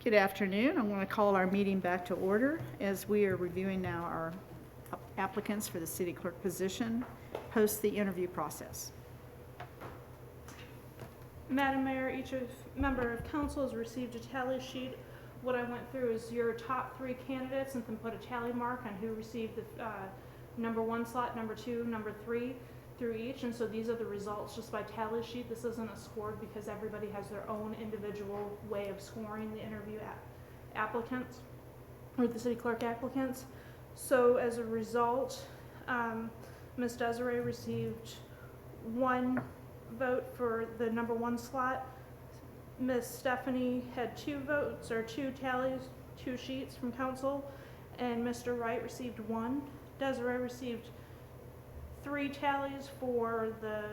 Good afternoon. I want to call our meeting back to order as we are reviewing now our applicants for the city clerk position post the interview process. Madam Mayor, each member of council has received a tally sheet. What I went through is your top 3 candidates and then put a tally mark on who received the number 1 slot, number 2, number 3 through each. And so these are the results just by tally sheet. This isn't a score because everybody has their own individual way of scoring the interview applicants or the city clerk applicants. So as a result, Ms. Desiree received 1 vote for the number 1 slot. Ms. Stephanie had 2 votes or 2 tallies, 2 sheets from council, and Mr. Wright received 1. Desiree received 3 tallies for the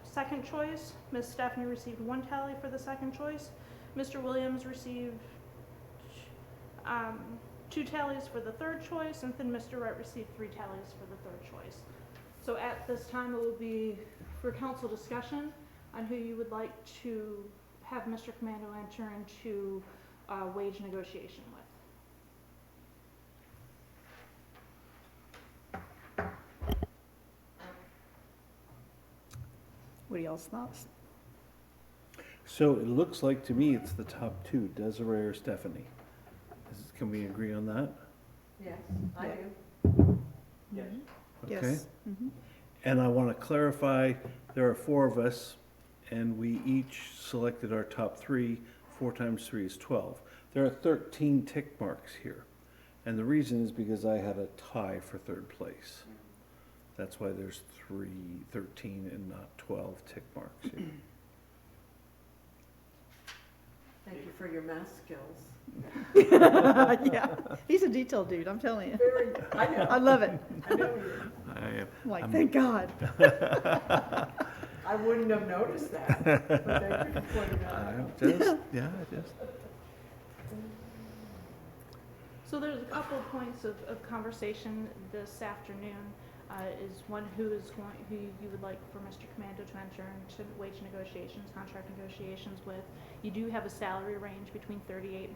second choice. Ms. Stephanie received 1 tally for the second choice. Mr. Williams received 2 tallies for the third choice, and then Mr. Wright received 3 tallies for the third choice. So at this time, it will be for council discussion on who you would like to have Mr. Commando enter into wage negotiation with. What are y'all's thoughts? So it looks like to me it's the top 2, Desiree or Stephanie. Can we agree on that? Yes, I Yeah. do. Yes. Okay. Yes. Mm-hmm. And I want to clarify, there are 4 of us, and we each selected our top 3. 4 times 3 is 12. There are 13 tick marks here. And the reason is because I had a tie for 3rd place. That's why there's 13 and not 12 tick marks here. Thank you for your math skills. Yeah, he's a detailed dude, I'm telling you. Very, I know. I love it. I know you. I'm like, thank God. I wouldn't have noticed that, but thank you for pointing it out. So there's a couple of points of conversation this afternoon. Is one who you would like for Mr. Commando to enter into wage negotiations, contract negotiations with. You do have a salary range between $38,000 and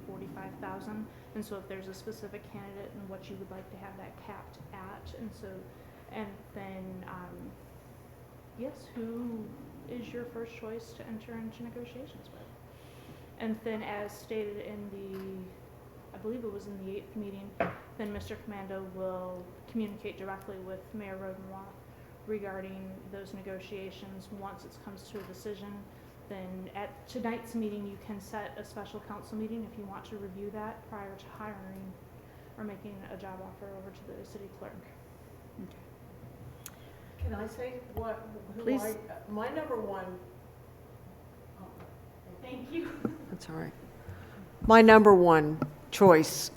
$45,000, and so if there's a specific candidate and what you would like to have that capped at, and then yes, who is your first choice to enter into negotiations with? And then as stated in I believe it was in the 8th meeting, then Mr. Commando will communicate directly with Mayor Rodenroth regarding those negotiations. Once it comes to a decision, then at tonight's meeting, you can set a special council meeting if you want to review that prior to hiring or making a job offer over to the city clerk. Can I say Please. My number 1. Thank you. That's all right. My number 1 choice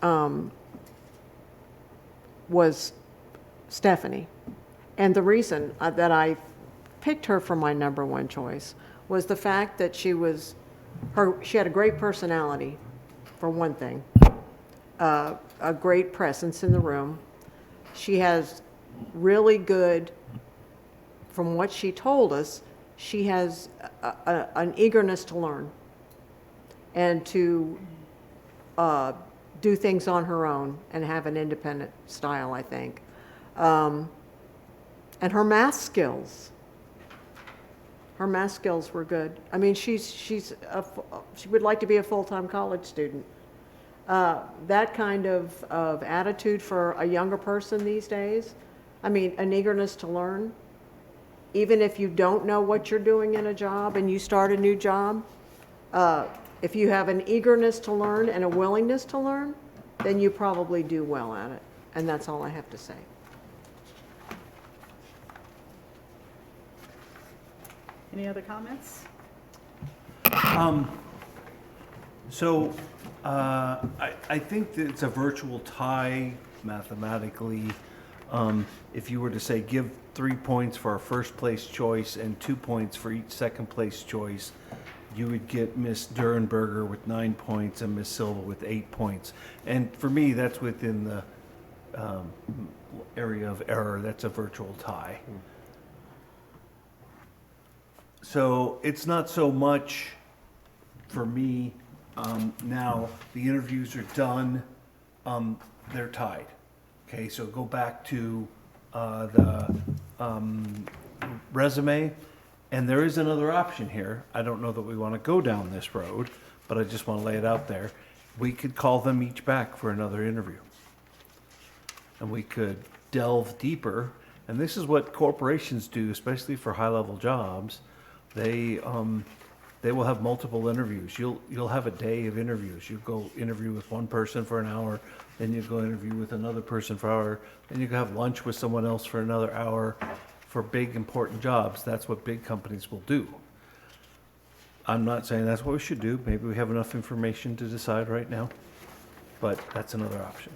was Stephanie. And the reason that I picked her for my number 1 choice was the fact that she had a great personality, for one thing, a great presence in the room. She has really good, from what she told us, she has an eagerness to learn and to do things on her own and have an independent style, I think. And her math skills were good. I mean, she would like to be a full-time college student. That kind of attitude for a younger person these days, I mean, an eagerness to learn. Even if you don't know what you're doing in a job and you start a new job, if you have an eagerness to learn and a willingness to learn, then you probably do well at it. And that's all I have to say. Any other comments? So I think that it's a virtual tie mathematically. If you were to say give 3 points for our first place choice and 2 points for each second place choice, you would get Miss Durenberger with 9 points and Miss Silva with 8 points. And for me, that's within the area of error. That's a virtual tie. So it's not so much for me Now, the interviews are done, they're tied. Okay, so go back to the resume, and there is another option here. I don't know that we want to go down this road, but I just want to lay it out there. We could call them each back for another interview. And we could delve deeper, and this is what corporations do, especially for high-level jobs. They will have multiple interviews. You'll have a day of interviews. You go interview with one person for an hour, then you go interview with another person for an hour, then you go have lunch with someone else for another hour. For big, important jobs, that's what big companies will do. I'm not saying that's what we should do. Maybe we have enough information to decide right now, but that's another option.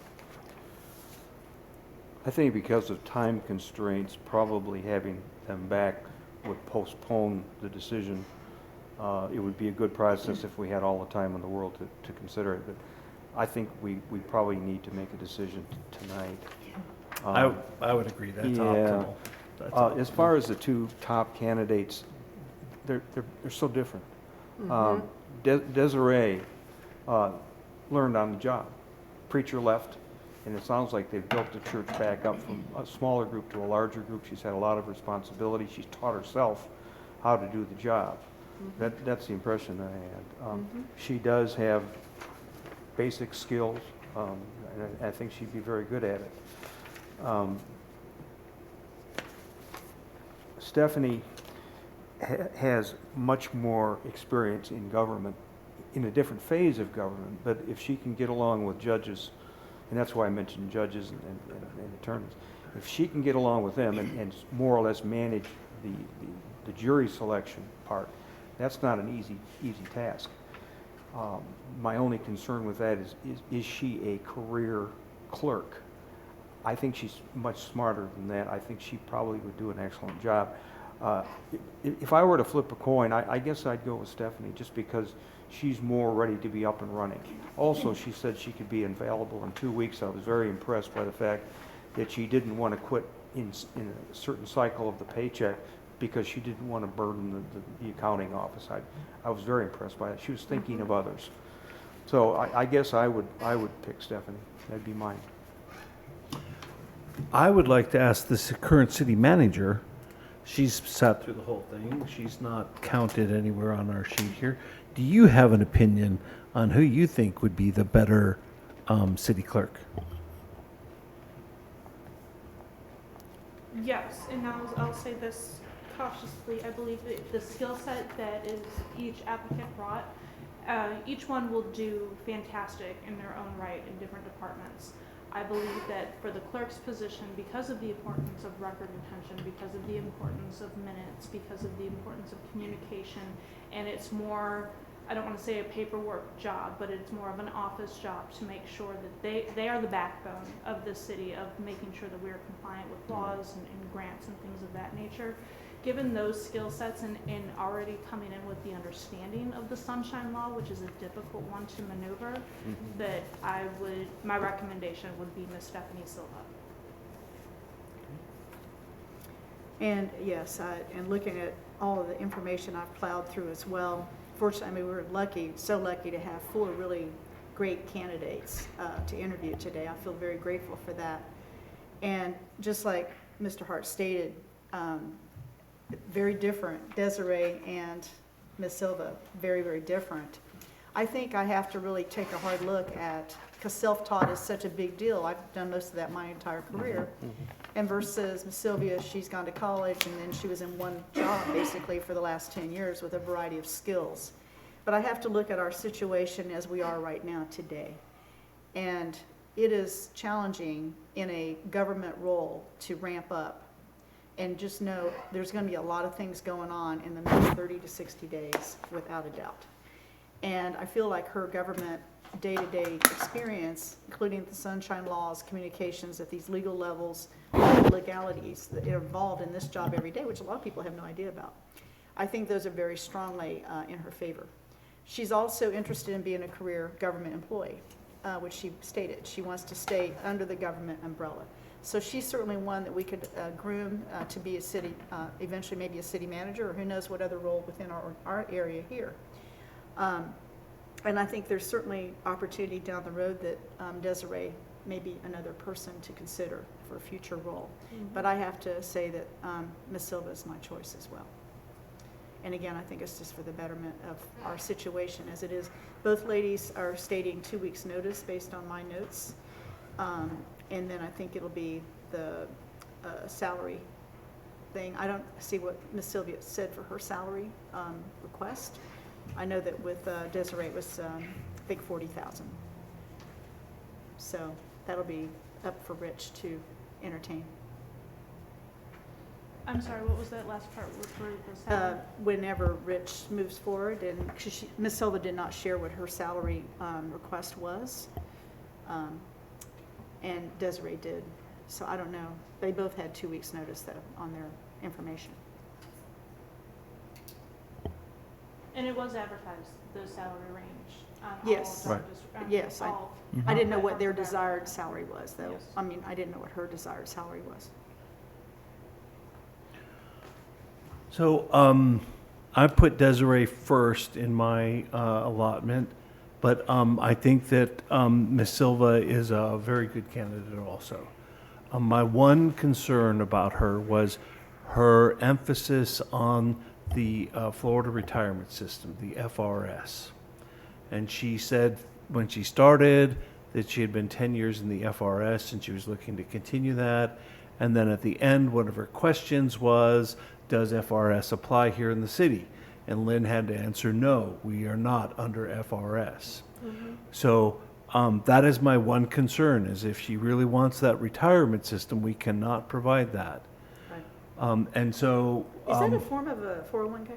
I think because of time constraints, probably having them back would postpone the decision. It would be a good process if we had all the time in the world to consider it, but I think we probably need to make a decision tonight. I would agree, that's yeah. optimal. That's optimal. As far as the two top candidates, they're so different. Desiree learned on the job. Preacher left, and it sounds like they've built the church back up from a smaller group to a larger group. She's had a lot of responsibility. She's taught herself how to do the job. That's the impression that I had. She does have basic skills, and I think she'd be very good at it. Stephanie has much more experience in government, in a different phase of government, but if she can get along with judges, and that's why I mentioned judges and attorneys, if she can get along with them and more or less manage the jury selection part, that's not an easy task. My only concern with that is she a career clerk? I think she's much smarter than that. I think she probably would do an excellent job. If I were to flip a coin, I guess I'd go with Stephanie, just because she's more ready to be up and running. Also, she said she could be available in 2 weeks. I was very impressed by the fact that she didn't want to quit in a certain cycle of the paycheck because she didn't want to burden the accounting office. I was very impressed by that. She was thinking of others. So I guess I would pick Stephanie. That'd be mine. I would like to ask the current city manager, she's sat through the whole thing, she's not counted anywhere on our sheet here. Do you have an opinion on who you think would be the better city clerk? Yes, and I'll say this cautiously. I believe that the skill set that is each applicant brought, each one will do fantastic in their own right in different departments. I believe that for the clerk's position, because of the importance of record retention, because of the importance of minutes, because of the importance of communication, and it's more, I don't want to say a paperwork job, but it's more of an office job to make sure that they are the backbone of the city, of making sure that we are compliant with laws and grants and things of that nature. Given those skill sets and already coming in with the understanding of the Sunshine Law, which is a difficult one to maneuver, that my recommendation would be Ms. Stephanie Silva. And yes, and looking at all of the information I've plowed through as well, fortunately, we were so lucky to have 4 really great candidates to interview today. I feel very grateful for that. And just like Mr. Hart stated, very different. Desiree and Ms. Silva, very, very different. I think I have to really take a hard look at, because self-taught is such a big deal. I've done most of that my entire career. And versus Ms. Sylvia, she's gone to college and then she was in one job basically for the last 10 years with a variety of skills. But I have to look at our situation as we are right now today. And it is challenging in a government role to ramp up. And just know there's going to be a lot of things going on in the next 30 to 60 days, without a doubt. And I feel like her government day-to-day experience, including the Sunshine Laws, communications at these legal levels, all the legalities that are involved in this job every day, which a lot of people have no idea about, I think those are very strongly in her favor. She's also interested in being a career government employee, which she stated. She wants to stay under the government umbrella. So she's certainly one that we could groom to be a city, eventually maybe a city manager, or who knows what other role within our area here. And I think there's certainly opportunity down the road that Desiree may be another person to consider for a future role. But I have to say that Ms. Silva is my choice as well. And again, I think it's just for the betterment of our situation as it is. Both ladies are stating 2 weeks' notice based on my notes. And then I think it'll be the salary thing. I don't see what Ms. Sylvia said for her salary request. I know that with Desiree it was, I think, 40,000. So that'll be up for Rich to entertain. I'm sorry, what was that last part for the salary? Whenever Rich moves forward, and Ms. Silva did not share what her salary request was, and Desiree did. So I don't know. They both had 2 weeks' notice though on their information. And it was advertised, the salary range on Yes. all Right. Yes, I all- I didn't know what their platforms desired advertised. salary was though. Yes. I mean, I didn't know what her desired salary was. So I put Desiree first in my allotment, but I think that Ms. Silva is a very good candidate also. My one concern about her was her emphasis on the Florida retirement system, the FRS. And she said when she started that she had been 10 years in the FRS and she was looking to continue that. And then at the end, one of her questions was, does FRS apply here in the city? And Lynn had to answer, no, we are not under FRS. So that is my one concern, is if she really wants that retirement system, we cannot provide that. Right. And so Is that a form of a 401k?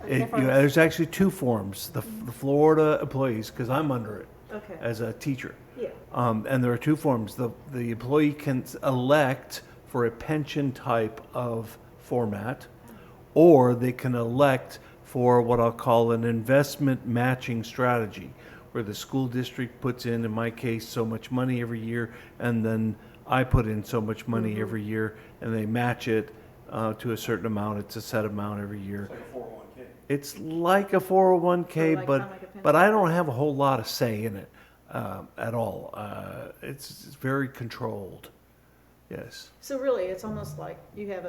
there's actually two forms, the Florida employees, because I'm under it Okay. as a teacher. Yeah. And there are two forms. The employee can elect for a pension type of format, or they can elect for what I'll call an investment matching strategy, where the school district puts in my case, so much money every year, and then I put in so much money every year, and they match it to a certain amount. It's a set amount every year. It's like a 401k, Like- but kinda like a pension. but I don't have a whole lot of say in it at all. It's very controlled. Yes. So really, it's almost like you have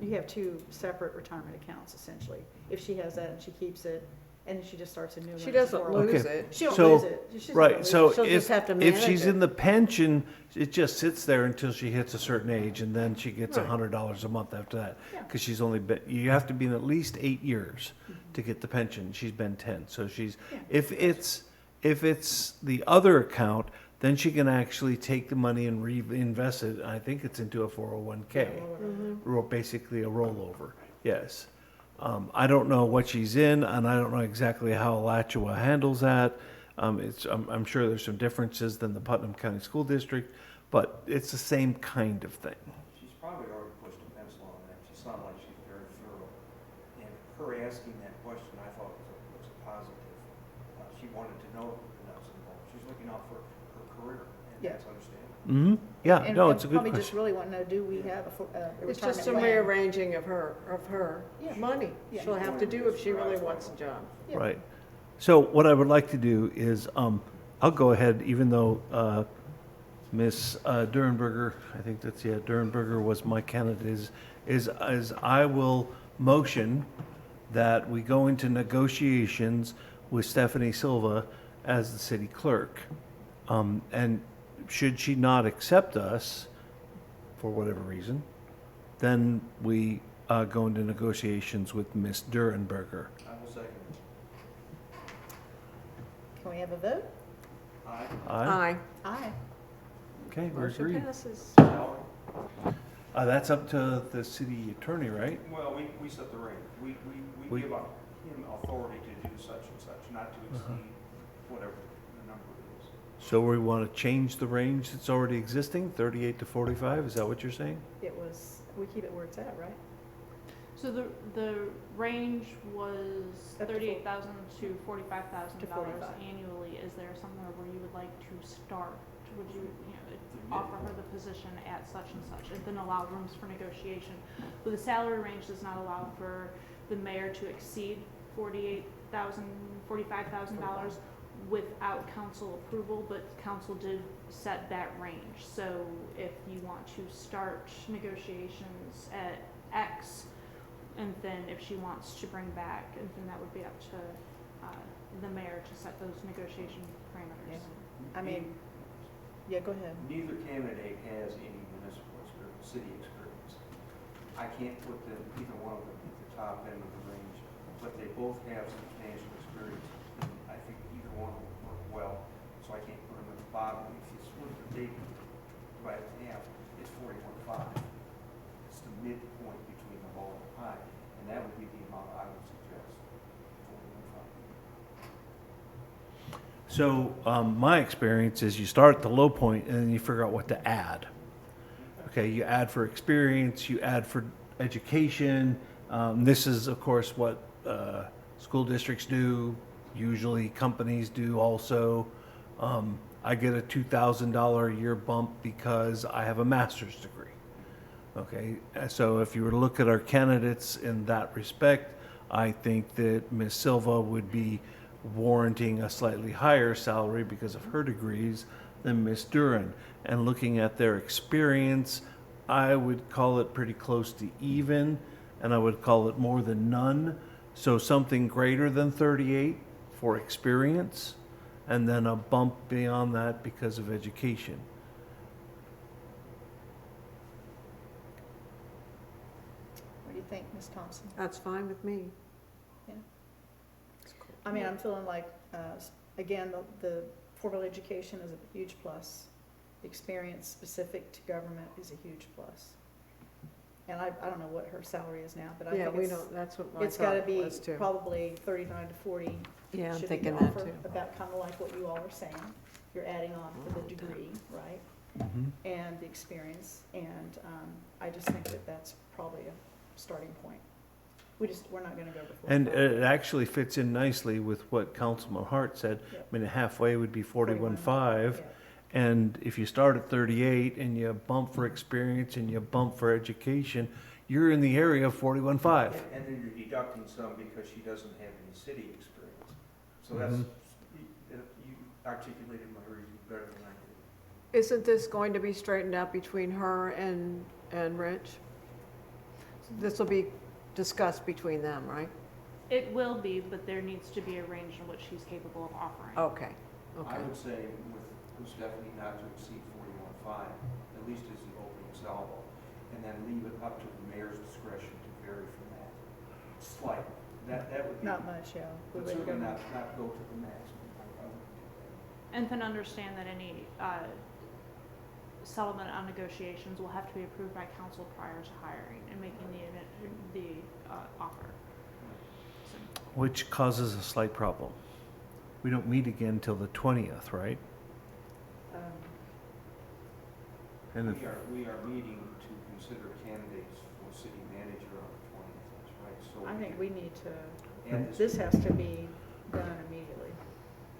you have two separate retirement accounts essentially. If she has that and she keeps it, and then she just starts a new one. She doesn't for- lose Okay. it. She don't So- lose it. She doesn't Right, lose so it. She'll just have to if manage she's it. in the pension, it just sits there until she hits a certain age, and then she gets Right. $100 a month after that. Yeah. Because she's only been, you have to be in at least 8 years to get the pension. She's been 10, so she's, Yeah. if it's the other account, then she can actually take the money and reinvest it. I think it's into a 401k, or basically a rollover. Yes. I don't know what she's in, and I don't know exactly how Alachua handles that. I'm sure there's some differences than the Putnam County School District, but it's the same kind of thing. She's probably already pushed a pencil on that. She sounded like she's very thorough. And her asking that question, I thought was a positive. She wanted to know the nuts and bolts. She's looking out for her career, and Yeah. that's understandable. Yeah, And- no, and it's a good Probably just question. really want to know, do we have a It's retirement just a plan? rearranging of her Yeah. money. Yeah. She'll have to do if she really wants a job. Yeah. Right. So what I would like to do is, I'll go ahead, even though Ms. Durenberger, I think that's, yeah, Durenberger was my candidate, is I will motion that we go into negotiations with Stephanie Silva as the city clerk. And should she not accept us, for whatever reason, then we go into negotiations with Ms. Durenberger. I will second Can we have a vote? it. Aye. Aye? Aye. Okay, we Motion agree. passes. That's up to the city attorney, right? Well, we set the rate. We We- give him authority to do such and such, not to exceed whatever the number is. So we want to change the range that's already existing, 38 to 45, is that what you're saying? We keep it where it's at, right? So the range was Up to $38,000 to $45,000 To 45. annually. Is there somewhere where you would like to start? Would you, offer her the position at such and such, and then allow rooms for negotiation? But the salary range does not allow for the mayor to exceed 48 $45,000 without council approval, but council did set that range. So if you want to start negotiations at X, and then if she wants to bring back, and then that would be up to the mayor to set those negotiation parameters. I mean, yeah, go ahead. Neither candidate has any municipal experience, city experience. I can't put them, either one of them, at the top end of the range, but they both have substantial experience. And I think either one will work well, so I can't put them at the bottom. If you split the date by half, it's 41.5. It's the midpoint between the low and the high, and that would be the amount I would suggest. 41.5. So my experience is you start at the low point and then you figure out what to add. Okay, you add for experience, you add for education. This is, of course, what school districts do, usually companies do also. I get a $2,000 a year bump because I have a master's degree. Okay, so if you were to look at our candidates in that respect, I think that Ms. Silva would be warranting a slightly higher salary because of her degrees than Ms. Duran. And looking at their experience, I would call it pretty close to even, and I would call it more than none. So something greater than 38 for experience, and then a bump beyond that because of education. What do you think, Ms. Thompson? That's fine with me. I mean, I'm feeling like, again, the formal education is a huge plus. The experience specific to government is a huge plus. And I don't know what her salary is now, but I Yeah, think we it's, don't, that's what my it's gotta thought be was too. probably 39 to 40. Yeah, I'm should be thinking the that offer, too. about kind of like what you all are saying. You're adding on for the degree, right? And the experience, and I just think that that's probably a starting point. We're not gonna go before. And it actually fits in nicely with what Councilman Hart said. Yep. I mean, halfway would be 41.5. Yeah. And if you start at 38 and you bump for experience and you bump for education, you're in the area of 41.5. And then you're deducting some because she doesn't have any city experience. So that's, you articulated my reason better than I did. Isn't this going to be straightened out between her and Rich? This will be discussed between them, right? It will be, but there needs to be a range in which she's capable of offering. Okay, I okay. would say with Stephanie not to exceed 41.5, at least as the opening salvo, and then leave it up to the mayor's discretion to vary from that. Slight, that would be. Not much, yeah. But We would certainly go- not go to the maximum. I wouldn't do that. And then understand that any settlement on negotiations will have to be approved by council prior to hiring and making the offer. So, Which causes a slight problem. We don't meet again till the 20th, right? um, And if, We are meeting to consider candidates for city manager on the 20th, that's right. So I think we need to, add this has to be done immediately.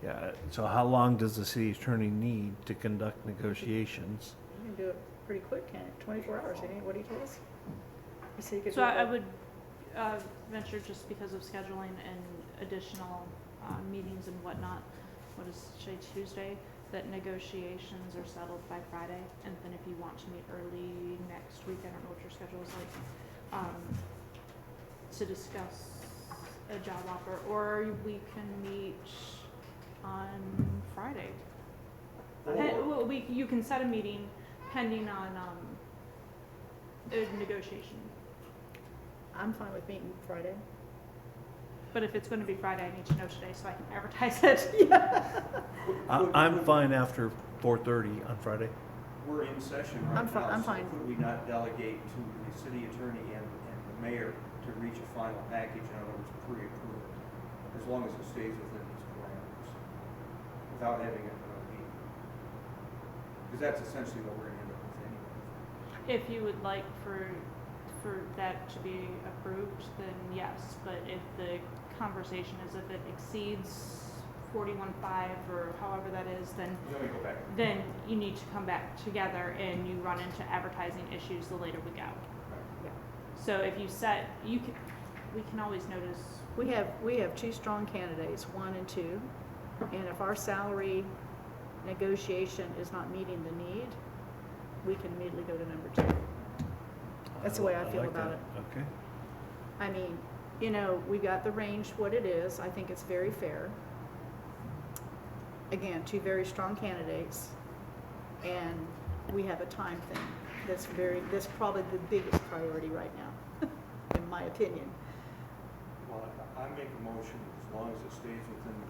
yeah, so how long does the city attorney need to conduct negotiations? You can do it pretty quick, can't it? 24 hours, ain't it? What do you tell us? You said you could So do it I by- would venture, just because of scheduling and additional meetings and whatnot, what is today, Tuesday, that negotiations are settled by Friday, and then if you want to meet early next week, I don't know what your schedule is like, to discuss a job offer, or we can meet on Friday. Well, you can set a meeting pending on a negotiation. I'm fine with meeting Friday. But if it's going to be Friday, I need to know today so I can advertise it. I'm fine after 4:30 on Friday. We're in session right I'm now. I'm so fine. Could we not delegate to the city attorney and the mayor to reach a final package, in other words, pre-approve it, as long as it stays within these parameters, without having a meeting? Because that's essentially what we're going to end up with anyway. If you would like for that to be approved, then yes. But if the conversation is if it exceeds 41.5 or however that is, then Then we go back. then you need to come back together and you run into advertising issues the later we go. Right. So if you set, we can always notice. We have two strong candidates, 1 and 2, and if our salary negotiation is not meeting the need, we can immediately go to number 2. That's the way I feel like about that. it. Okay. I mean, you know, we got the range what it is. I think it's very fair. Again, 2 very strong candidates, and we have a time thing that's probably the biggest priority right now, in my opinion. Well, I make a motion, as long as it stays within the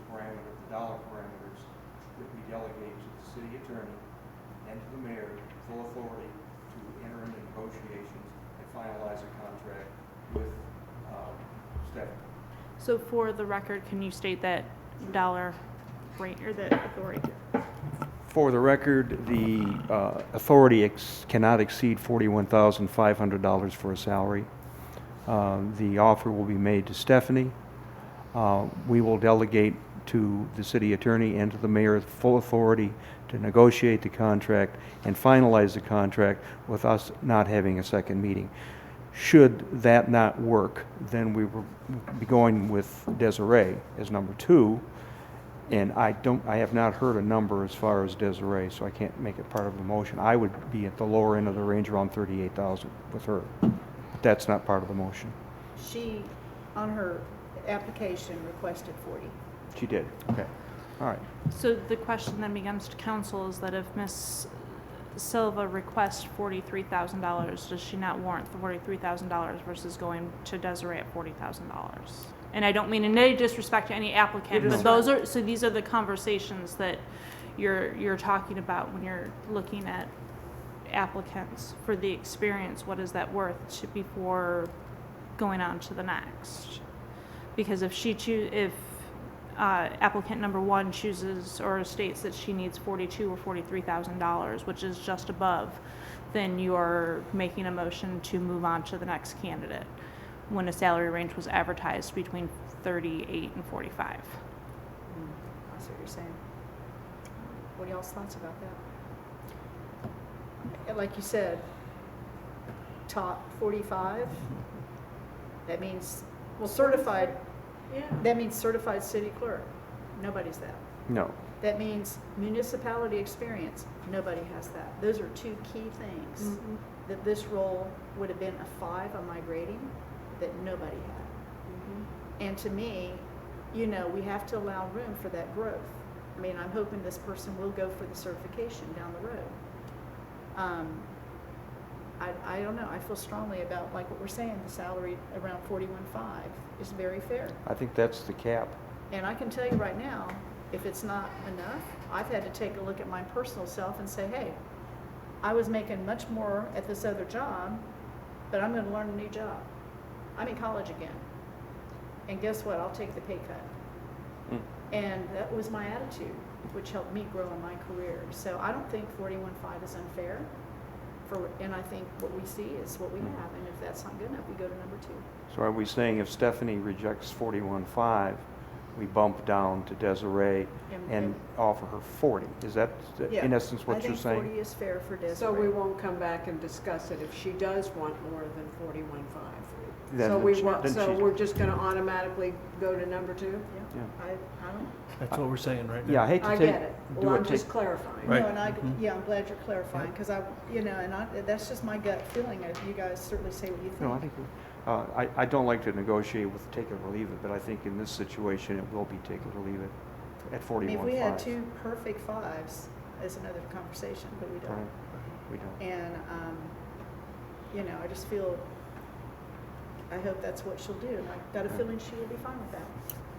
dollar parameters, that we delegate to the city attorney and to the mayor full authority to enter into negotiations and finalize a contract with Stephanie. So for the record, can you state that dollar rate or the authority? For the record, the authority cannot exceed $41,500 for a salary. The offer will be made to Stephanie. We will delegate to the city attorney and to the mayor full authority to negotiate the contract and finalize the contract with us not having a second meeting. Should that not work, then we will be going with Desiree as number 2. And I have not heard a number as far as Desiree, so I can't make it part of the motion. I would be at the lower end of the range, around 38,000 with her. But that's not part of the motion. She, on her application, requested 40. She did. Okay. All right. So the question then becomes to council is that if Ms. Silva requests $43,000, does she not warrant the $43,000 versus going to Desiree at $40,000? And I don't mean in any disrespect to any applicant, but these are the conversations that you're talking about when you're looking at applicants for the experience. What is that worth before going on to the next? Because if applicant number 1 chooses or states that she needs $42,000 or $43,000, which is just above, then you're making a motion to move on to the next candidate when a salary range was advertised between 38 and 45. I see what you're saying. What are y'all's thoughts about that? Like you said, top 45, that means, well, certified, Yeah. that means certified city clerk. Nobody's that. No. That means municipality experience. Nobody has that. Those are 2 key things that this role would have been a 5 on my grading that nobody had. And to me, you know, we have to allow room for that growth. I mean, I'm hoping this person will go for the certification down the road. I don't know. I feel strongly about, like what we're saying, the salary around 41.5 is very fair. I think that's the cap. And I can tell you right now, if it's not enough, I've had to take a look at my personal self and say, hey, I was making much more at this other job, but I'm going to learn a new job. I'm in college again. And guess what? I'll take the pay cut. And that was my attitude, which helped me grow in my career. So I don't think 41.5 is unfair. And I think what we see is what we have. And if that's not good enough, we go to number 2. So are we saying if Stephanie rejects 41.5, we bump down to Desiree and offer her 40? Is that in essence what you're saying? I think 40 is fair for Desiree. So we won't come back and discuss it if she does want more than 41.5. Then So she's- we're just going to automatically go to number 2? Yeah. I don't. That's what we're saying right now. Yeah, I hate to I take. get it. do Well, a I'm take- just clarifying. Right. No, and I'm glad you're clarifying, because that's just my gut feeling. You guys certainly say what you think. No, I think, I don't like to negotiate with take it or leave it, but I think in this situation, it will be take it or leave it at I mean, if we had 41.5. 2 perfect 5s, it's another conversation, but we Right, don't. we don't. And, you know, I just feel, I hope that's what she'll do, and I've got a feeling she will be fine with that.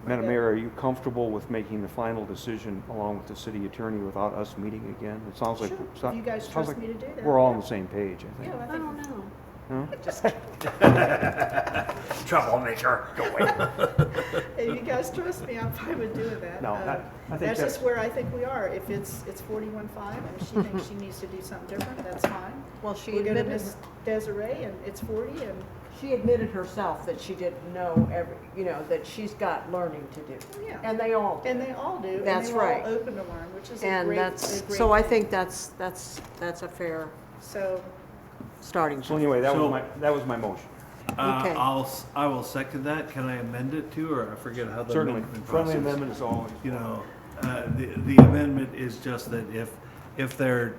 Madam Mayor, are you comfortable with making the final decision along with the city attorney without us meeting again? It sounds like. Sure, it sounds- if you guys sounds trust like me to do that. We're all on yeah. the same page, I think. Yeah, I don't know. No? Troublemaker. Go away. If you guys trust me, I'm fine with doing that. No, I think That's that's- just where I think we are. If it's 41.5 and she thinks she needs to do something different, that's fine. Well, she We're gonna admitted, miss Desiree and it's 40 and, she admitted herself that she didn't know that she's got learning to do. yeah. And they all do. And they all do. That's and they're right. all open to learn, which is a And great that's, thing. so I think that's a fair So, starting So point. anyway, that So- was my motion. Okay. I will second that. Can I amend it too, or I forget how the Certainly, amendment friendly process? amendment is always. You know, the amendment is just that if there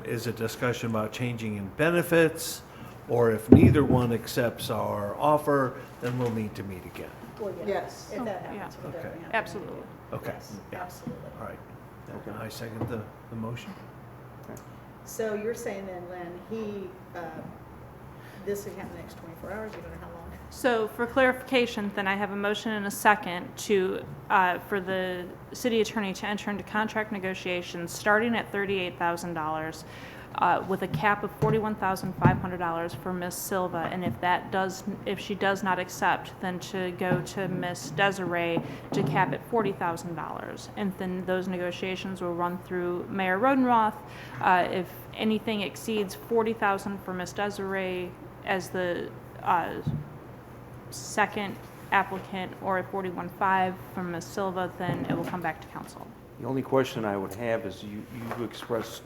is a discussion about changing in benefits, or if neither one accepts our offer, then we'll need to meet again. Well, Yes. If that Oh, yeah. happens, it'll Okay. definitely happen. Absolutely. Okay. Yes, Yeah. absolutely. All right. Okay. I second the motion. So you're saying then, Len, this will happen the next 24 hours, you don't know how long? So for clarification, then I have a motion and a second to, for the city attorney to enter into contract negotiations starting at $38,000 with a cap of $41,500 for Ms. Silva. And if she does not accept, then to go to Ms. Desiree to cap at $40,000. And then those negotiations will run through Mayor Rodenroth. If anything exceeds $40,000 for Ms. Desiree as the second applicant, or at 41.5 from Ms. Silva, then it will come back to council. The only question I would have is you expressed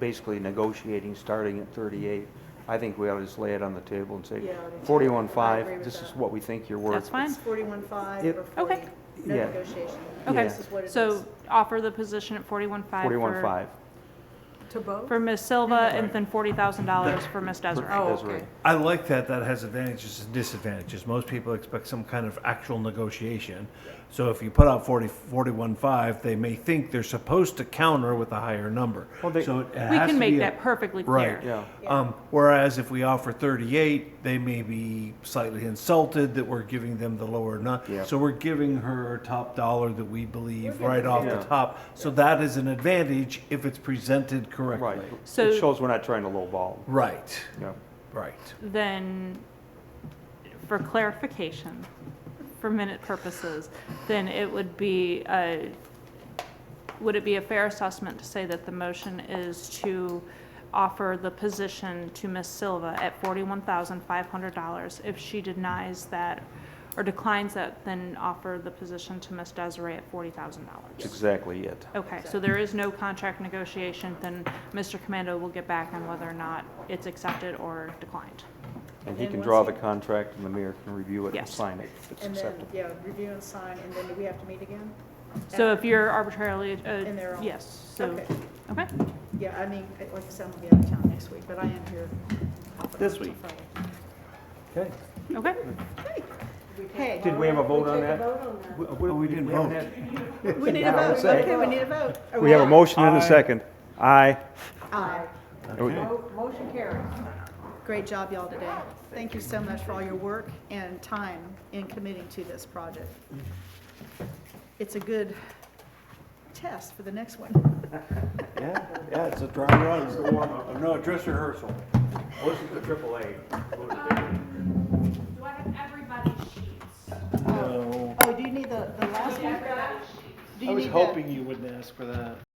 basically negotiating starting at 38. I think we ought to just lay it on the table and say Yeah, I do too. I agree 41.5, with this is that. what we think you're worth. That's fine. It's 41.5 It- or 40, Okay. no Yeah. negotiation. Okay. This is what it is. So offer the position at 41.5 41.5. To both? for Ms. Silva, and then $40,000 for Ms. Desiree. Oh, Desiree. okay. I like that. That has advantages and disadvantages. Most people expect some kind of actual negotiation. So if you put out 41.5, they may think they're supposed to counter with a higher number. Well, they- So it We has can to make be a- that perfectly clear. Right. Yeah. Whereas if we offer 38, they may be slightly insulted that we're giving them the lower Yeah. So we're giving her top dollar that we believe right off the Yeah. top. So that is an advantage if it's presented Right. correctly. So- It shows we're not trying to lowball. Right, Yeah. right. Then, for clarification, for minute purposes, then it would be, would it be a fair assessment to say that the motion is to offer the position to Ms. Silva at $41,500? If she denies that or declines that, then offer the position to Ms. Desiree at $40,000? That's exactly it. Okay, so there is no contract negotiation, then Mr. Commando will get back on whether or not it's accepted or declined. And he And can once draw he- the contract and the mayor can review it and Yes. sign it if it's And then, acceptable. yeah, review and sign, and then do we have to meet again? So if you're arbitrarily, In their own- yes, so, Okay, okay, yeah, I mean, like I said, I'm gonna be out of town next week, but I am here. This till week. Friday. Okay. okay. Hey. Did we have a vote on that? We didn't haven't vote. had- We need a Yeah, I would vote, say. okay, we need a vote. Are We have a on? motion and a Aye. second. Aye. Aye. Okay. Motion carries. Great job, y'all, today. Thank you so much for all your work and time in committing to this project. It's a good test for the next one. Yeah, it's a dry run. It's a warm-up. No, dress rehearsal. Wasn't the AAA. Do I have everybody's sheets? No. Oh, do you need the last one? Do I you was need hoping you wouldn't ask for that.